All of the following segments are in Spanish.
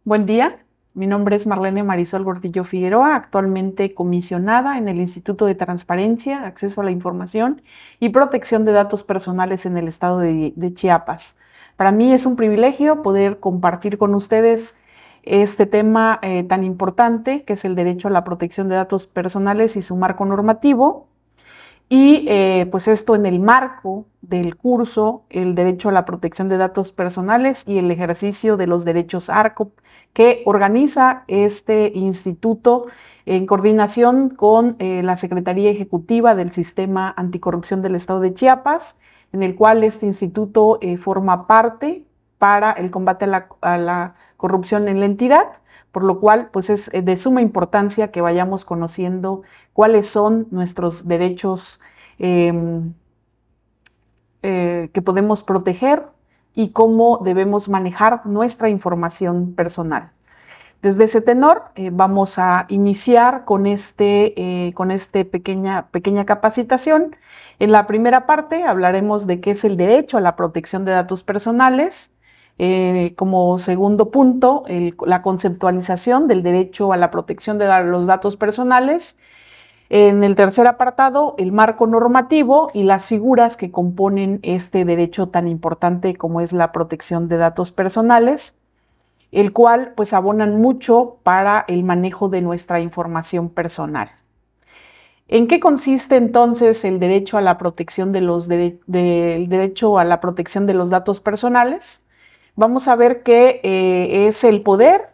Buen día, mi nombre es Marlene Marisol Gordillo Figueroa, actualmente comisionada en el Instituto de Transparencia, Acceso a la Información y Protección de Datos Personales en el estado de Chiapas. Para mí es un privilegio poder compartir con ustedes este tema tan importante que es el derecho a la protección de datos personales y su marco normativo. Y pues esto en el marco del curso El derecho a la protección de datos personales y el ejercicio de los derechos ARCOP, que organiza este instituto en coordinación con la Secretaría Ejecutiva del Sistema Anticorrupción del Estado de Chiapas, en el cual este instituto forma parte para el combate a la corrupción en la entidad, por lo cual pues es de suma importancia que vayamos conociendo cuáles son nuestros derechos que podemos proteger y cómo debemos manejar nuestra información personal. Desde ese tenor vamos a iniciar con pequeña capacitación. En la primera parte hablaremos de qué es el derecho a la protección de datos personales. Como segundo punto, la conceptualización del derecho a la protección de los datos personales. En el tercer apartado, el marco normativo y las figuras que componen este derecho tan importante como es la protección de datos personales, el cual pues abonan mucho para el manejo de nuestra información personal. ¿En qué consiste entonces el derecho a la protección de los datos personales? Vamos a ver que es el poder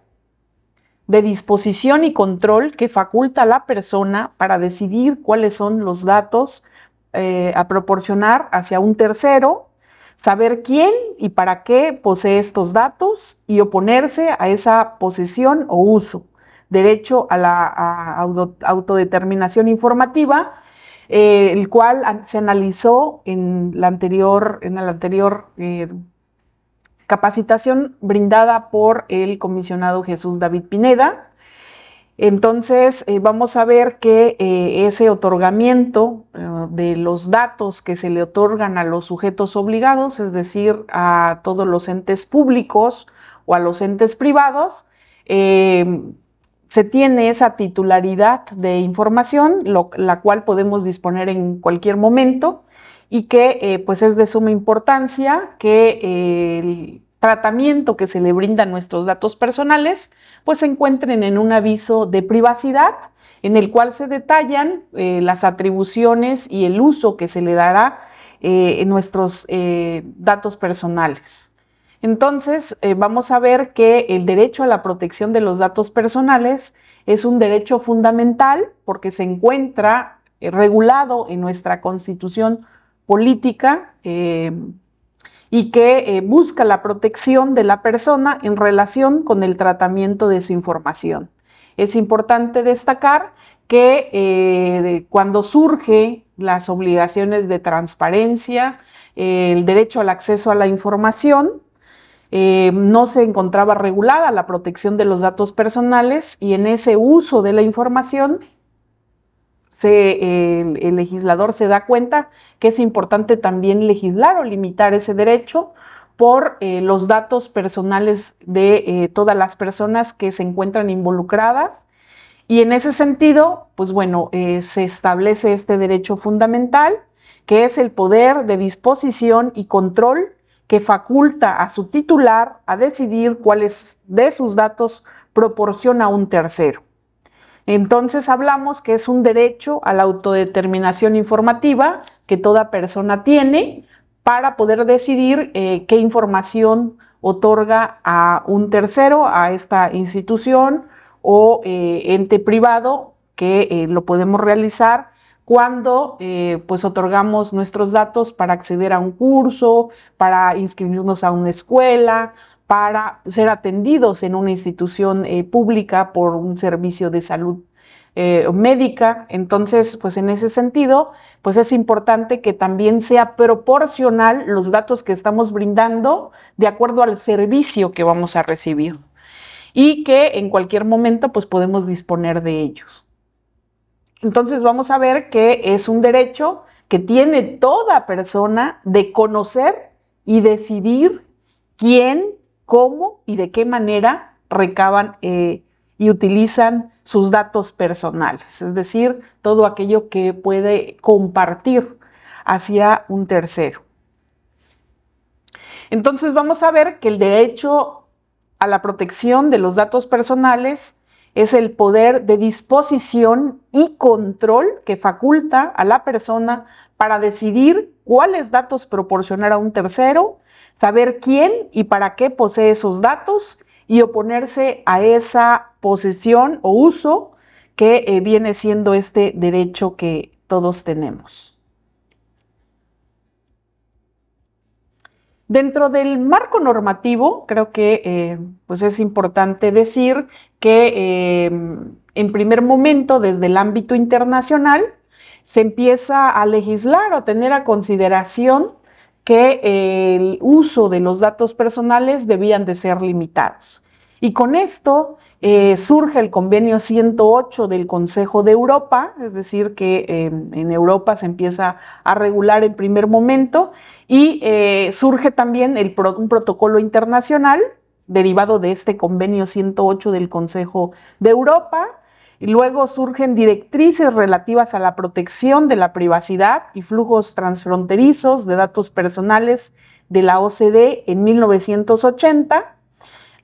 de disposición y control que faculta a la persona para decidir cuáles son los datos a proporcionar hacia un tercero, saber quién y para qué posee estos datos y oponerse a esa posesión o uso. Derecho a la autodeterminación informativa, el cual se analizó en la anterior capacitación brindada por el comisionado Jesús David Pineda. Entonces vamos a ver que ese otorgamiento de los datos que se le otorgan a los sujetos obligados, es decir, a todos los entes públicos o a los entes privados, se tiene esa titularidad de información, la cual podemos disponer en cualquier momento, y que pues es de suma importancia que el tratamiento que se le brinda a nuestros datos personales pues se encuentren en un aviso de privacidad en el cual se detallan las atribuciones y el uso que se le dará en nuestros datos personales. Entonces vamos a ver que el derecho a la protección de los datos personales es un derecho fundamental porque se encuentra regulado en nuestra Constitución política y que busca la protección de la persona en relación con el tratamiento de su información. Es importante destacar que cuando surgen las obligaciones de transparencia, el derecho al acceso a la información, no se encontraba regulada la protección de los datos personales y en ese uso de la información el legislador se da cuenta que es importante también legislar o limitar ese derecho por los datos personales de todas las personas que se encuentran involucradas. Y en ese sentido, pues bueno, se establece este derecho fundamental, que es el poder de disposición y control que faculta a su titular a decidir cuáles de sus datos proporciona a un tercero. Entonces hablamos que es un derecho a la autodeterminación informativa que toda persona tiene para poder decidir qué información otorga a un tercero, a esta institución o ente privado, que lo podemos realizar cuando pues otorgamos nuestros datos para acceder a un curso, para inscribirnos a una escuela, para ser atendidos en una institución pública por un servicio de salud médica. Entonces, pues en ese sentido, pues es importante que también sea proporcional los datos que estamos brindando de acuerdo al servicio que vamos a recibir y que en cualquier momento pues podemos disponer de ellos. Entonces vamos a ver que es un derecho que tiene toda persona de conocer y decidir quién, cómo y de qué manera recaban y utilizan sus datos personales, es decir, todo aquello que puede compartir hacia un tercero. Entonces vamos a ver que el derecho a la protección de los datos personales es el poder de disposición y control que faculta a la persona para decidir cuáles datos proporcionar a un tercero, saber quién y para qué posee esos datos y oponerse a esa posesión o uso que viene siendo este derecho que todos tenemos. Dentro del marco normativo, creo que pues es importante decir que en primer momento, desde el ámbito internacional, se empieza a legislar o a tener a consideración que el uso de los datos personales debían de ser limitados. Y con esto surge el convenio 108 del Consejo de Europa, es decir, que en Europa se empieza a regular en primer momento y surge también un protocolo internacional derivado de este convenio 108 del Consejo de Europa. Y luego surgen directrices relativas a la protección de la privacidad y flujos transfronterizos de datos personales de la OCDE en 1980.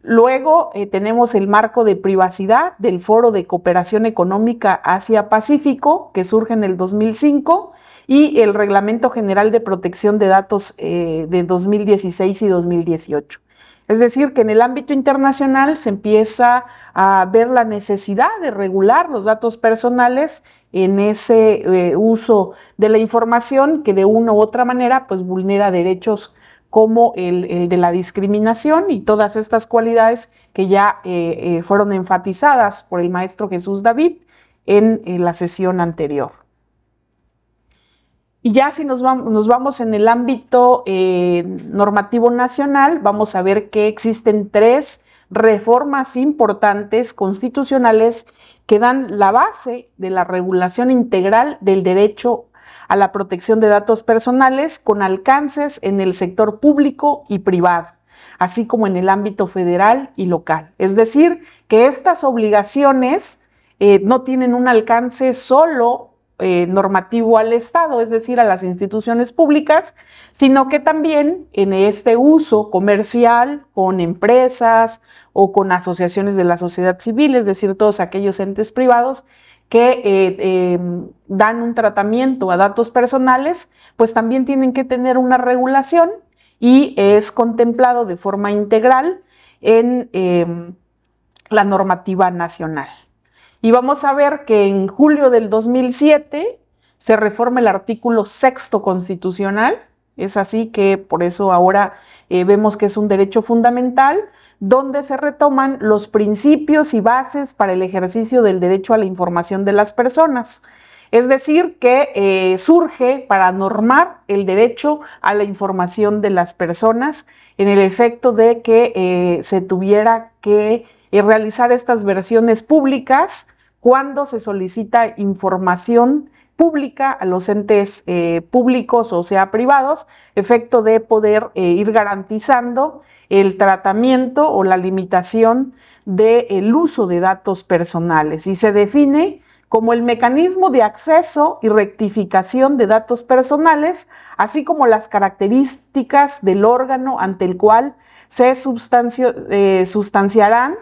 Luego tenemos el marco de privacidad del Foro de Cooperación Económica Asia-Pacífico, que surge en el 2005, y el Reglamento General de Protección de Datos de 2016 y 2018. Es decir, que en el ámbito internacional se empieza a ver la necesidad de regular los datos personales en ese uso de la información que de una u otra manera pues vulnera derechos como el de la discriminación y todas estas cualidades que ya fueron enfatizadas por el maestro Jesús David en la sesión anterior. Y ya si nos vamos en el ámbito normativo nacional, vamos a ver que existen 3 reformas importantes constitucionales que dan la base de la regulación integral del derecho a la protección de datos personales con alcances en el sector público y privado, así como en el ámbito federal y local. Es decir, que estas obligaciones no tienen un alcance solo normativo al Estado, es decir, a las instituciones públicas, sino que también en este uso comercial con empresas o con asociaciones de la sociedad civil, es decir, todos aquellos entes privados que dan un tratamiento a datos personales, pues también tienen que tener una regulación y es contemplado de forma integral en la normativa nacional. Y vamos a ver que en julio del 2007 se reforma el artículo 6º constitucional, es así que por eso ahora vemos que es un derecho fundamental, donde se retoman los principios y bases para el ejercicio del derecho a la información de las personas. Es decir, que surge para normar el derecho a la información de las personas en el efecto de que se tuviera que realizar estas versiones públicas cuando se solicita información pública a los entes públicos o sea privados, efecto de poder ir garantizando el tratamiento o la limitación del uso de datos personales y se define como el mecanismo de acceso y rectificación de datos personales, así como las características del órgano ante el cual se sustanciarán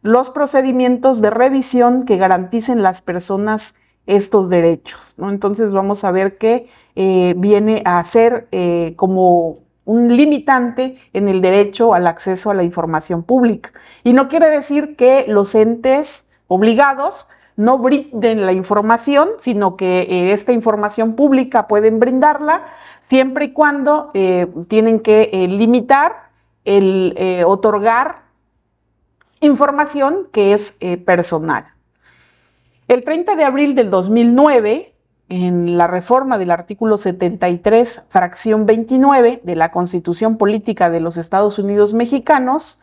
los procedimientos de revisión que garanticen las personas estos derechos, ¿no? Entonces vamos a ver que viene a ser como un limitante en el derecho al acceso a la información pública. Y no quiere decir que los entes obligados no brinden la información, sino que esta información pública pueden brindarla siempre y cuando tienen que limitar el otorgar información que es personal. El 30 de abril del 2009, en la reforma del artículo 73, fracción 29 de la Constitución Política de los Estados Unidos Mexicanos,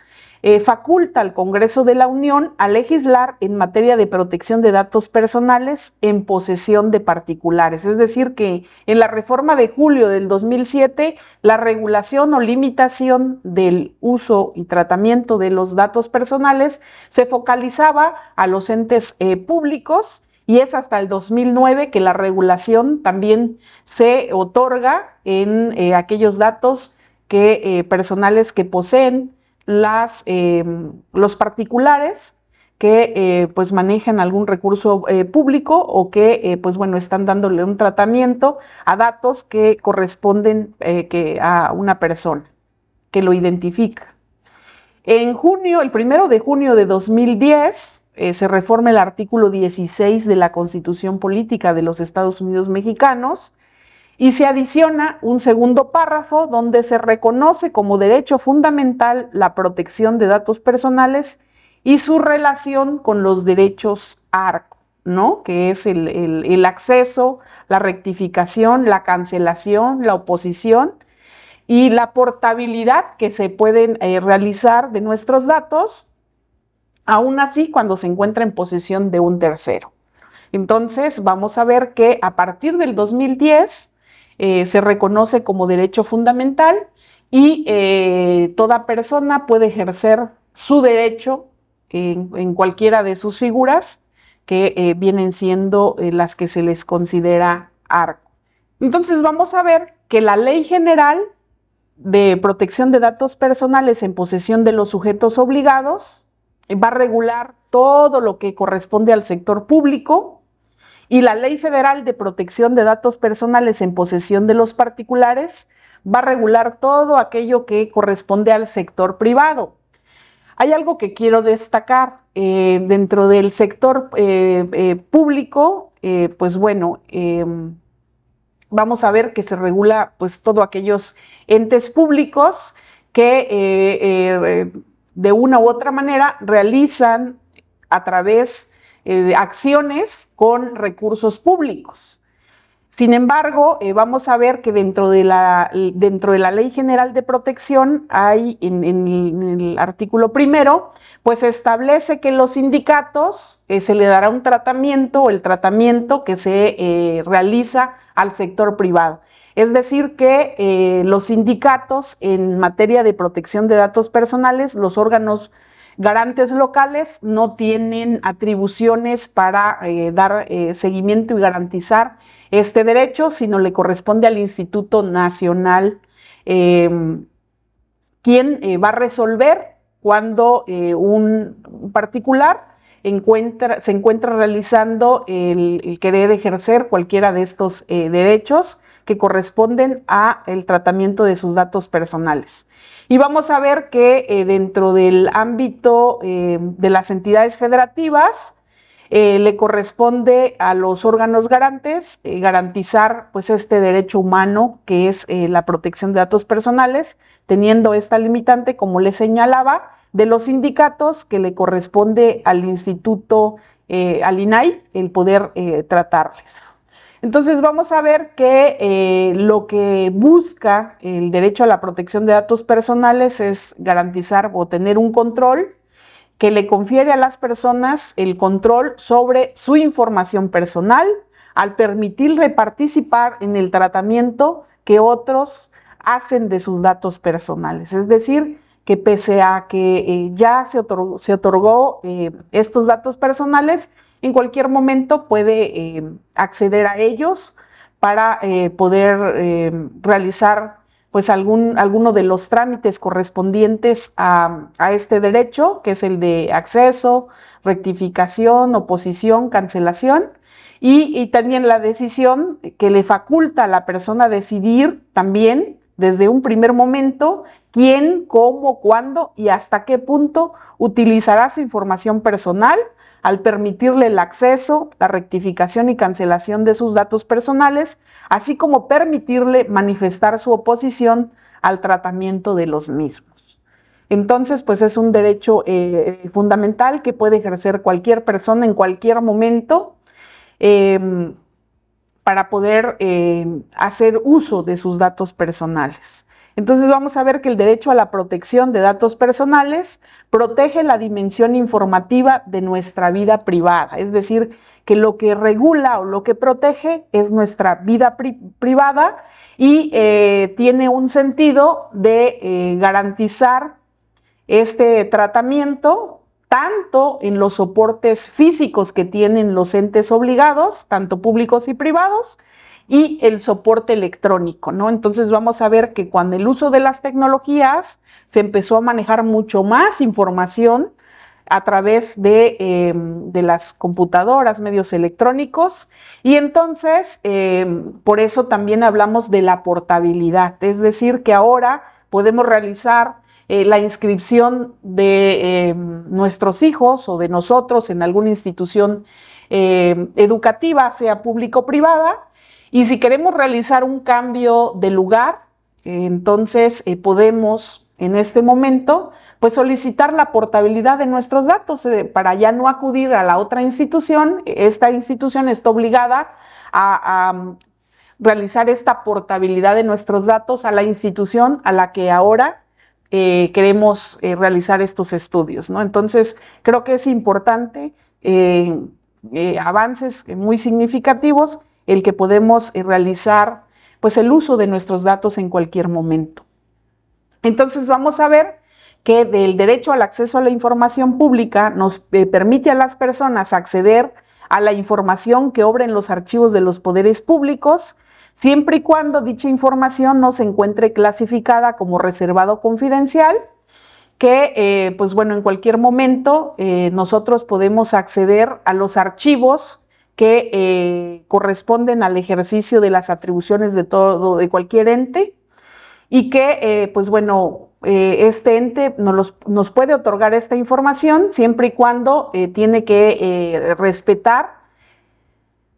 faculta al Congreso de la Unión a legislar en materia de protección de datos personales en posesión de particulares. Es decir, que en la reforma de julio del 2007, la regulación o limitación del uso y tratamiento de los datos personales se focalizaba a los entes públicos, y es hasta el 2009 que la regulación también se otorga en aquellos datos personales que poseen los particulares que pues manejan algún recurso público o que pues bueno, están dándole un tratamiento a datos que corresponden a una persona que lo identifica. En junio, el 1 de junio de 2010, se reforma el artículo 16 de la Constitución Política de los Estados Unidos Mexicanos, y se adiciona un segundo párrafo donde se reconoce como derecho fundamental la protección de datos personales y su relación con los derechos ARCO, ¿no? Que es el acceso, la rectificación, la cancelación, la oposición y la portabilidad que se pueden realizar de nuestros datos, aún así cuando se encuentra en posesión de un tercero. Entonces, vamos a ver que a partir del 2010, se reconoce como derecho fundamental y toda persona puede ejercer su derecho en cualquiera de sus figuras que vienen siendo las que se les considera ARCO. Entonces vamos a ver que la Ley General de Protección de Datos Personales en posesión de los sujetos obligados va a regular todo lo que corresponde al sector público, y la Ley Federal de Protección de Datos Personales en posesión de los particulares va a regular todo aquello que corresponde al sector privado. Hay algo que quiero destacar. Dentro del sector público, pues bueno, vamos a ver que se regula pues todos aquellos entes públicos que de una u otra manera realizan a través de acciones con recursos públicos. Sin embargo, vamos a ver que dentro de la Ley General de Protección hay en el artículo 1, pues se establece que los sindicatos se le dará un tratamiento o el tratamiento que se realiza al sector privado. Es decir, que los sindicatos en materia de protección de datos personales, los órganos garantes locales no tienen atribuciones para dar seguimiento y garantizar este derecho, sino le corresponde al Instituto Nacional, quien va a resolver cuando un particular se encuentra realizando el querer ejercer cualquiera de estos derechos que corresponden al tratamiento de sus datos personales. Y vamos a ver que dentro del ámbito de las entidades federativas le corresponde a los órganos garantes garantizar pues este derecho humano que es la protección de datos personales, teniendo esta limitante, como les señalaba, de los sindicatos que le corresponde al instituto, al INAI, el poder tratarles. Entonces vamos a ver que lo que busca el derecho a la protección de datos personales es garantizar o tener un control que le confiere a las personas el control sobre su información personal al permitirle participar en el tratamiento que otros hacen de sus datos personales. Es decir, que pese a que ya se otorgó estos datos personales, en cualquier momento puede acceder a ellos para poder realizar pues alguno de los trámites correspondientes a este derecho, que es el de acceso, rectificación, oposición, cancelación, y también la decisión que le faculta a la persona decidir también desde un primer momento quién, cómo, cuándo y hasta qué punto utilizará su información personal al permitirle el acceso, la rectificación y cancelación de sus datos personales, así como permitirle manifestar su oposición al tratamiento de los mismos. Entonces, pues es un derecho fundamental que puede ejercer cualquier persona en cualquier momento, para poder hacer uso de sus datos personales. Entonces vamos a ver que el derecho a la protección de datos personales protege la dimensión informativa de nuestra vida privada, es decir, que lo que regula o lo que protege es nuestra vida privada y tiene un sentido de garantizar este tratamiento tanto en los soportes físicos que tienen los entes obligados, tanto públicos y privados, y el soporte electrónico, ¿no? Entonces vamos a ver que cuando el uso de las tecnologías se empezó a manejar mucho más información a través de las computadoras, medios electrónicos, y entonces por eso también hablamos de la portabilidad, es decir, que ahora podemos realizar la inscripción de nuestros hijos o de nosotros en alguna institución educativa, sea pública o privada, y si queremos realizar un cambio de lugar, entonces podemos en este momento pues solicitar la portabilidad de nuestros datos para ya no acudir a la otra institución. Esta institución está obligada a realizar esta portabilidad de nuestros datos a la institución a la que ahora queremos realizar estos estudios, ¿no? Entonces creo que es importante avances muy significativos el que podemos realizar pues el uso de nuestros datos en cualquier momento. Entonces vamos a ver que del derecho al acceso a la información pública nos permite a las personas acceder a la información que obra en los archivos de los poderes públicos, siempre y cuando dicha información no se encuentre clasificada como reservada o confidencial, que pues bueno, en cualquier momento nosotros podemos acceder a los archivos que corresponden al ejercicio de las atribuciones de cualquier ente y que pues bueno, este ente nos puede otorgar esta información siempre y cuando tiene que respetar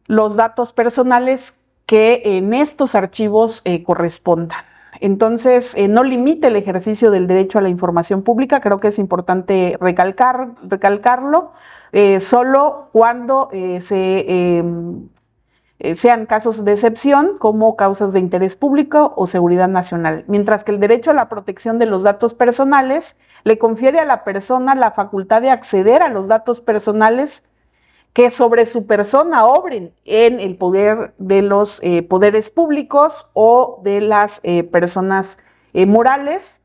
los datos personales que en estos archivos correspondan. Entonces, no limite el ejercicio del derecho a la información pública, creo que es importante recalcarlo, solo cuando sean casos de excepción como causas de interés público o seguridad nacional, mientras que el derecho a la protección de los datos personales le confiere a la persona la facultad de acceder a los datos personales que sobre su persona obren en el poder de los poderes públicos o de las personas morales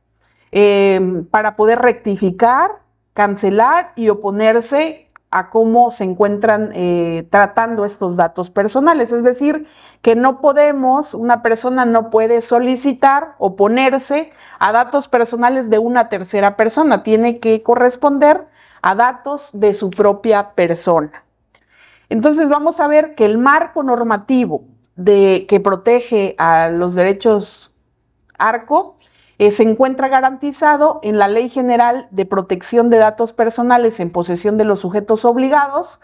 para poder rectificar, cancelar y oponerse a cómo se encuentran tratando estos datos personales. Es decir, que una persona no puede solicitar, oponerse a datos personales de una tercera persona, tiene que corresponder a datos de su propia persona. Entonces vamos a ver que el marco normativo que protege a los derechos ARCO se encuentra garantizado en la Ley General de Protección de Datos Personales en posesión de los sujetos obligados,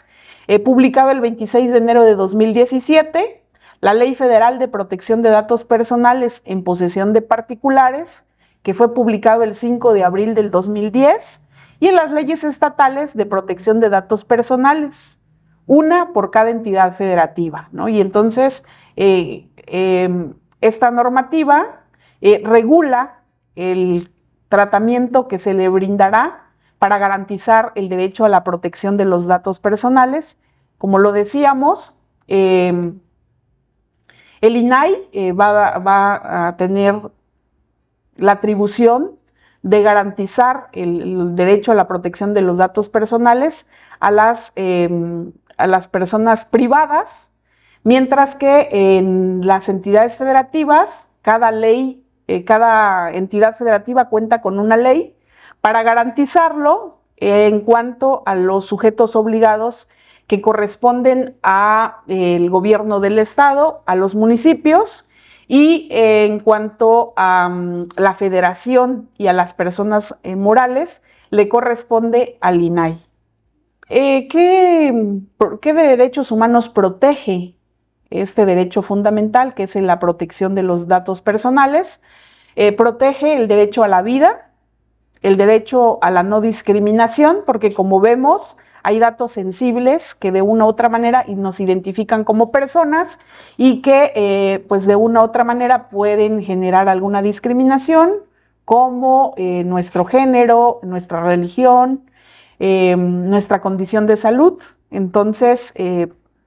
publicado el 26 de enero de 2017, la Ley Federal de Protección de Datos Personales en posesión de particulares, que fue publicado el 5 de abril del 2010, y en las leyes estatales de protección de datos personales, una por cada entidad federativa, ¿no? Y entonces esta normativa regula el tratamiento que se le brindará para garantizar el derecho a la protección de los datos personales. Como lo decíamos, el INAI va a tener la atribución de garantizar el derecho a la protección de los datos personales a las personas privadas, mientras que en las entidades federativas, cada entidad federativa cuenta con una ley para garantizarlo en cuanto a los sujetos obligados que corresponden al gobierno del estado, a los municipios, y en cuanto a la federación y a las personas morales, le corresponde al INAI. ¿Qué derechos humanos protege este derecho fundamental, que es la protección de los datos personales? Protege el derecho a la vida, el derecho a la no discriminación, porque como vemos, hay datos sensibles que de una u otra manera nos identifican como personas y que pues de una u otra manera pueden generar alguna discriminación, como nuestro género, nuestra religión, nuestra condición de salud. Entonces,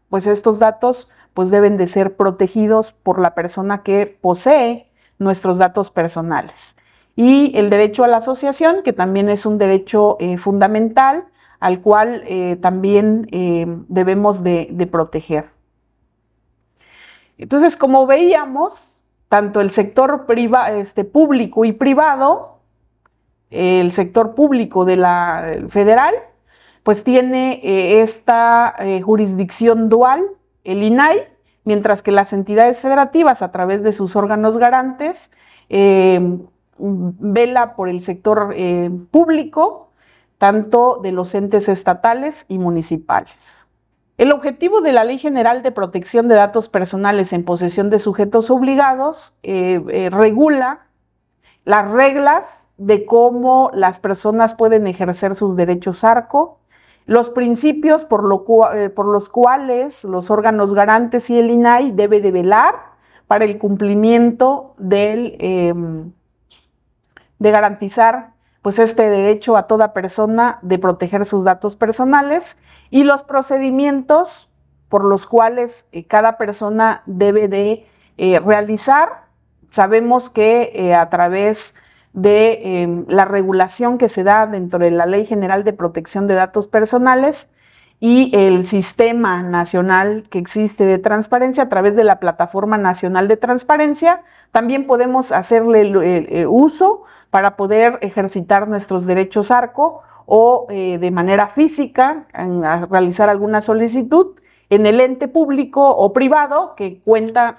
pues estos datos pues deben de ser protegidos por la persona que posee nuestros datos personales. Y el derecho a la asociación, que también es un derecho fundamental, al cual también debemos de proteger. Entonces, como veíamos, tanto el sector público y privado, el sector público de la federal, pues tiene esta jurisdicción dual, el INAI, mientras que las entidades federativas, a través de sus órganos garantes, vela por el sector público, tanto de los entes estatales y municipales. El objetivo de la Ley General de Protección de Datos Personales en posesión de sujetos obligados regula las reglas de cómo las personas pueden ejercer sus derechos ARCO, los principios por los cuales los órganos garantes y el INAI debe de velar para el cumplimiento de garantizar pues este derecho a toda persona de proteger sus datos personales, y los procedimientos por los cuales cada persona debe de realizar. Sabemos que a través de la regulación que se da dentro de la Ley General de Protección de Datos Personales y el sistema nacional que existe de transparencia a través de la Plataforma Nacional de Transparencia, también podemos hacerle uso para poder ejercitar nuestros derechos ARCO o de manera física a realizar alguna solicitud en el ente público o privado que cuentan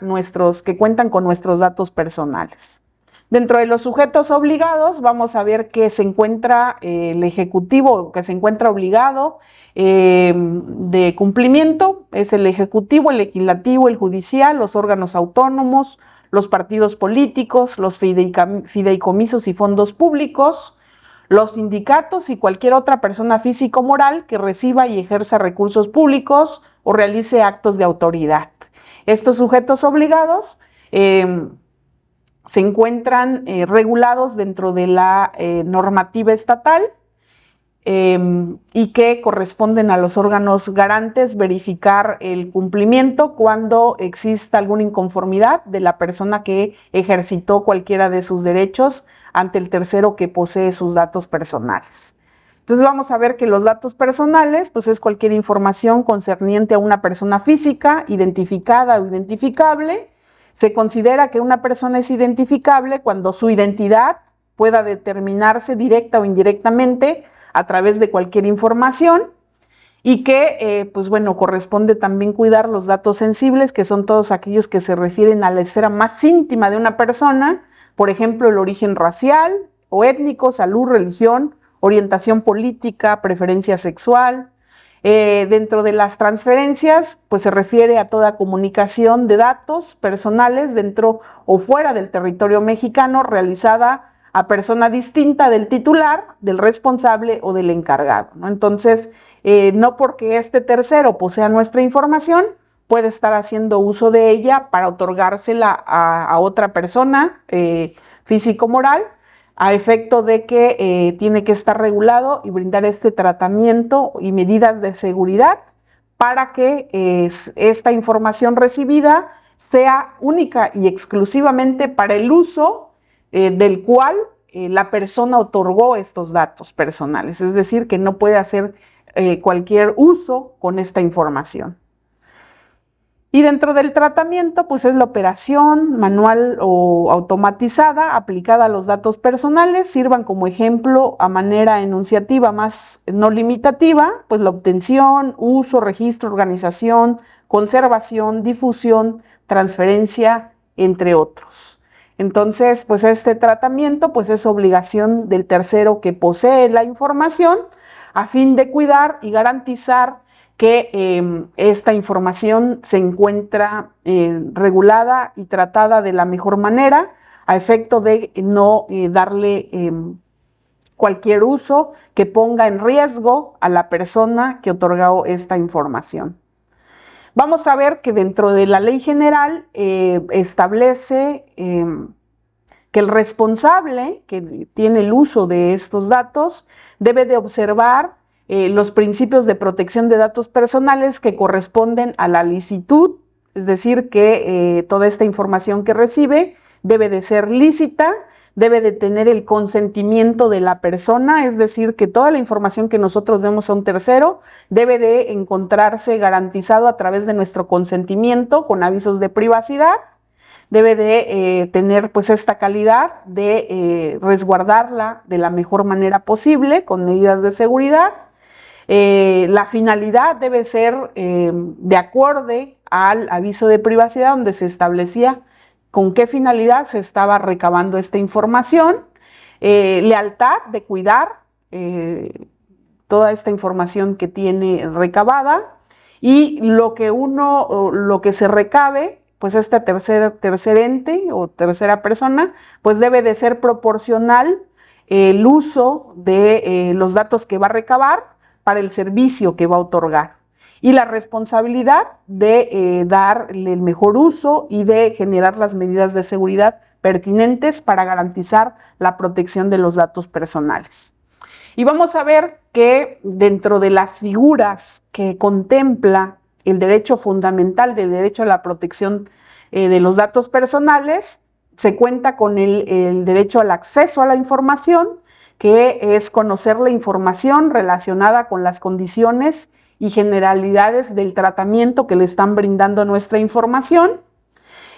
con nuestros datos personales. Dentro de los sujetos obligados vamos a ver que se encuentra el ejecutivo, que se encuentra obligado de cumplimiento, es el ejecutivo, el legislativo, el judicial, los órganos autónomos, los partidos políticos, los fideicomisos y fondos públicos, los sindicatos y cualquier otra persona física o moral que reciba y ejerza recursos públicos o realice actos de autoridad. Estos sujetos obligados se encuentran regulados dentro de la normativa estatal y que corresponden a los órganos garantes verificar el cumplimiento cuando exista alguna inconformidad de la persona que ejercitó cualquiera de sus derechos ante el tercero que posee sus datos personales. Entonces vamos a ver que los datos personales pues es cualquier información concerniente a una persona física, identificada o identificable. Se considera que una persona es identificable cuando su identidad pueda determinarse directa o indirectamente a través de cualquier información, y que, pues bueno, corresponde también cuidar los datos sensibles, que son todos aquellos que se refieren a la esfera más íntima de una persona, por ejemplo, el origen racial o étnico, salud, religión, orientación política, preferencia sexual. Dentro de las transferencias, pues se refiere a toda comunicación de datos personales dentro o fuera del territorio mexicano realizada a persona distinta del titular, del responsable o del encargado, ¿no? Entonces, no porque este tercero posea nuestra información, puede estar haciendo uso de ella para otorgársela a otra persona físico-moral, a efecto de que tiene que estar regulado y brindar este tratamiento y medidas de seguridad para que esta información recibida sea única y exclusivamente para el uso del cual la persona otorgó estos datos personales, es decir, que no puede hacer cualquier uso con esta información. Y dentro del tratamiento, pues es la operación manual o automatizada aplicada a los datos personales, sirvan como ejemplo a manera enunciativa más no limitativa, pues la obtención, uso, registro, organización, conservación, difusión, transferencia, entre otros. Entonces, pues este tratamiento pues es obligación del tercero que posee la información a fin de cuidar y garantizar que esta información se encuentra regulada y tratada de la mejor manera a efecto de no darle cualquier uso que ponga en riesgo a la persona que otorgó esta información. Vamos a ver que dentro de la ley general establece que el responsable que tiene el uso de estos datos debe de observar los principios de protección de datos personales que corresponden a la licitud, es decir, que toda esta información que recibe debe de ser lícita, debe de tener el consentimiento de la persona, es decir, que toda la información que nosotros demos a un tercero debe de encontrarse garantizado a través de nuestro consentimiento con avisos de privacidad. Debe de tener pues esta calidad de resguardarla de la mejor manera posible con medidas de seguridad. La finalidad debe ser de acorde al aviso de privacidad donde se establecía con qué finalidad se estaba recabando esta información, lealtad de cuidar toda esta información que tiene recabada y lo que se recabe, pues este tercer ente o tercera persona, pues debe de ser proporcional el uso de los datos que va a recabar para el servicio que va a otorgar. Y la responsabilidad de darle el mejor uso y de generar las medidas de seguridad pertinentes para garantizar la protección de los datos personales. Y vamos a ver que dentro de las figuras que contempla el derecho fundamental del derecho a la protección de los datos personales, se cuenta con el derecho al acceso a la información, que es conocer la información relacionada con las condiciones y generalidades del tratamiento que le están brindando a nuestra información.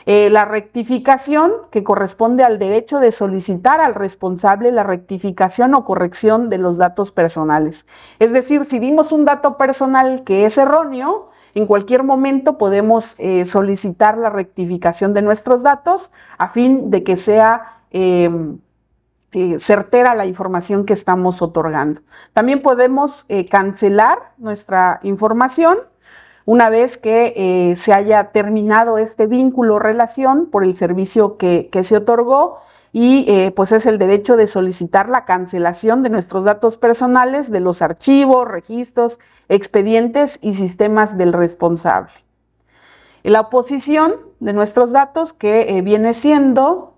La rectificación, que corresponde al derecho de solicitar al responsable la rectificación o corrección de los datos personales. Es decir, si dimos un dato personal que es erróneo, en cualquier momento podemos solicitar la rectificación de nuestros datos a fin de que sea certera la información que estamos otorgando. También podemos cancelar nuestra información una vez que se haya terminado este vínculo o relación por el servicio que se otorgó y pues es el derecho de solicitar la cancelación de nuestros datos personales de los archivos, registros, expedientes y sistemas del responsable. La oposición de nuestros datos que viene siendo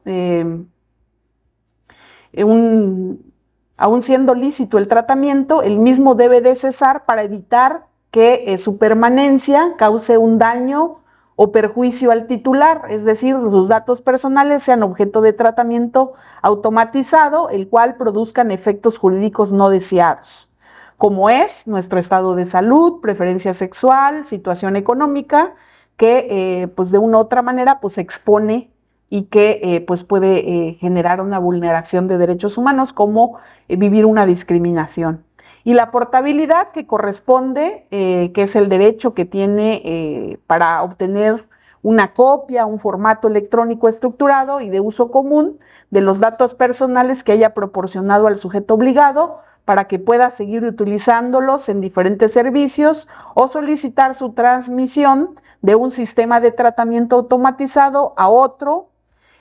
aún siendo lícito el tratamiento, el mismo debe de cesar para evitar que su permanencia cause un daño o perjuicio al titular, es decir, los datos personales sean objeto de tratamiento automatizado, el cual produzcan efectos jurídicos no deseados, como es nuestro estado de salud, preferencia sexual, situación económica, que pues de una u otra manera pues expone y que pues puede generar una vulneración de derechos humanos como vivir una discriminación. Y la portabilidad que corresponde, que es el derecho que tiene para obtener una copia, un formato electrónico estructurado y de uso común de los datos personales que haya proporcionado al sujeto obligado para que pueda seguir utilizándolos en diferentes servicios o solicitar su transmisión de un sistema de tratamiento automatizado a otro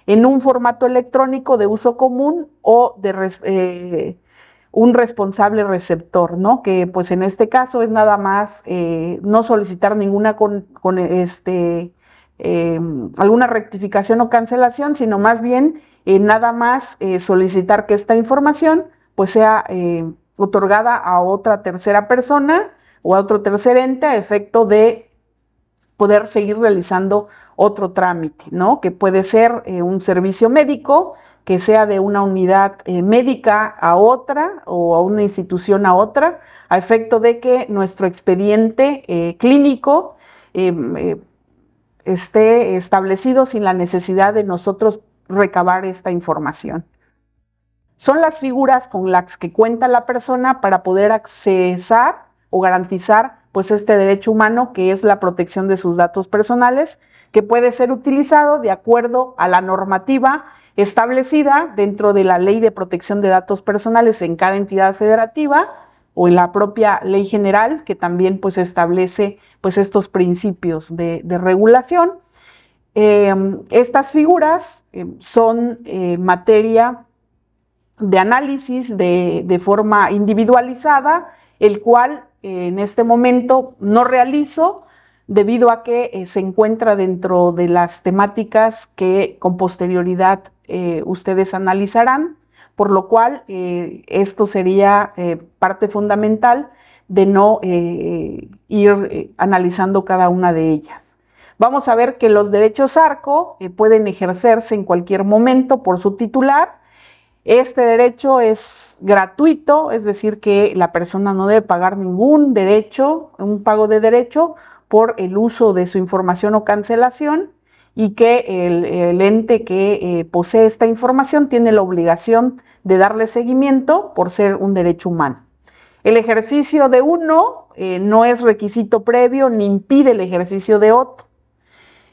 en un formato electrónico de uso común o de un responsable receptor, ¿no? Que pues en este caso es nada más no solicitar ninguna alguna rectificación o cancelación, sino más bien nada más solicitar que esta información pues sea otorgada a otra tercera persona o a otro tercer ente a efecto de poder seguir realizando otro trámite, ¿no? Que puede ser un servicio médico, que sea de una unidad médica a otra o a una institución a otra, a efecto de que nuestro expediente clínico esté establecido sin la necesidad de nosotros recabar esta información. Son las figuras con las que cuenta la persona para poder accesar o garantizar pues este derecho humano que es la protección de sus datos personales, que puede ser utilizado de acuerdo a la normativa establecida dentro de la Ley de Protección de Datos Personales en cada entidad federativa o en la propia Ley General, que también pues establece pues estos principios de regulación. Estas figuras son materia análisis de forma individualizada, el cual en este momento no realizo debido a que se encuentra dentro de las temáticas que con posterioridad ustedes analizarán, por lo cual esto sería parte fundamental de no ir analizando cada una de ellas. Vamos a ver que los derechos ARCO pueden ejercerse en cualquier momento por su titular. Este derecho es gratuito, es decir, que la persona no debe pagar ningún derecho, un pago de derecho por el uso de su información o cancelación, y que el ente que posee esta información tiene la obligación de darle seguimiento por ser un derecho humano. El ejercicio de uno no es requisito previo ni impide el ejercicio de otro.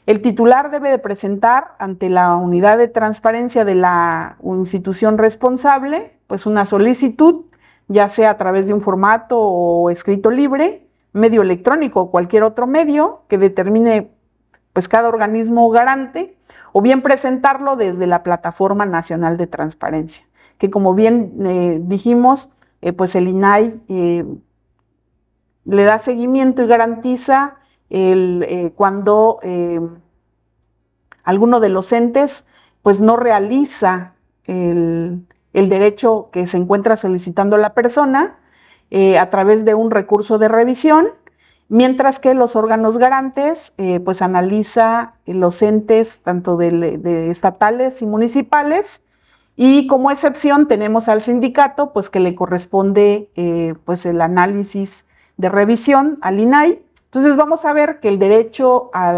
El titular debe de presentar ante la unidad de transparencia de la institución responsable, pues una solicitud, ya sea a través de un formato o escrito libre, medio electrónico o cualquier otro medio que determine pues cada organismo garante, o bien presentarlo desde la Plataforma Nacional de Transparencia, que como bien dijimos, pues el INAI le da seguimiento y garantiza cuando alguno de los entes pues no realiza el derecho que se encuentra solicitando la persona a través de un recurso de revisión, mientras que los órganos garantes pues analiza los entes tanto de estatales y municipales, y como excepción tenemos al sindicato pues que le corresponde pues el análisis de revisión al INAI. Entonces vamos a ver que el derecho a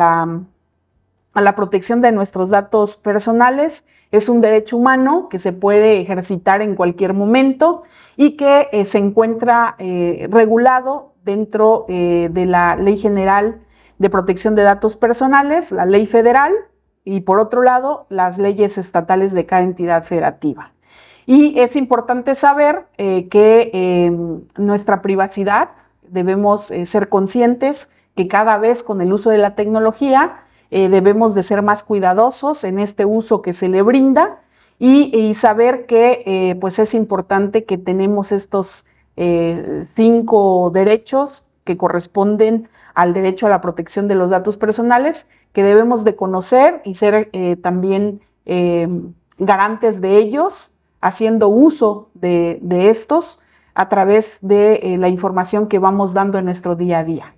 la protección de nuestros datos personales es un derecho humano que se puede ejercitar en cualquier momento y que se encuentra regulado dentro de la Ley General de Protección de Datos Personales, la Ley Federal, y por otro lado, las leyes estatales de cada entidad federativa. Y es importante saber que nuestra privacidad debemos ser conscientes que cada vez con el uso de la tecnología debemos de ser más cuidadosos en este uso que se le brinda y saber que pues es importante que tenemos estos 5 derechos que corresponden al derecho a la protección de los datos personales, que debemos de conocer y ser también garantes de ellos, haciendo uso de estos a través de la información que vamos dando en nuestro día a día.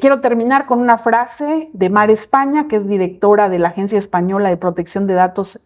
Quiero terminar con una frase de Mar España, que es directora de la Agencia Española de Protección de Datos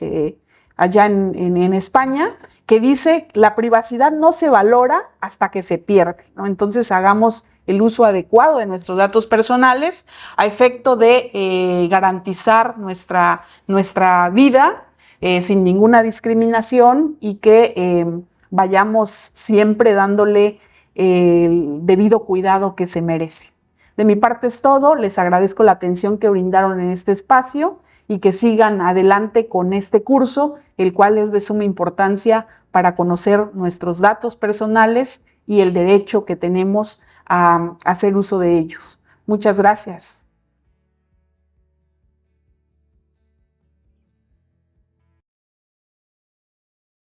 allá en España, que dice: la privacidad no se valora hasta que se pierde, ¿no? Entonces hagamos el uso adecuado de nuestros datos personales a efecto de garantizar nuestra vida sin ninguna discriminación, y que vayamos siempre dándole el debido cuidado que se merece. De mi parte es todo, les agradezco la atención que brindaron en este espacio y que sigan adelante con este curso, el cual es de suma importancia para conocer nuestros datos personales y el derecho que tenemos a hacer uso de ellos. Muchas gracias.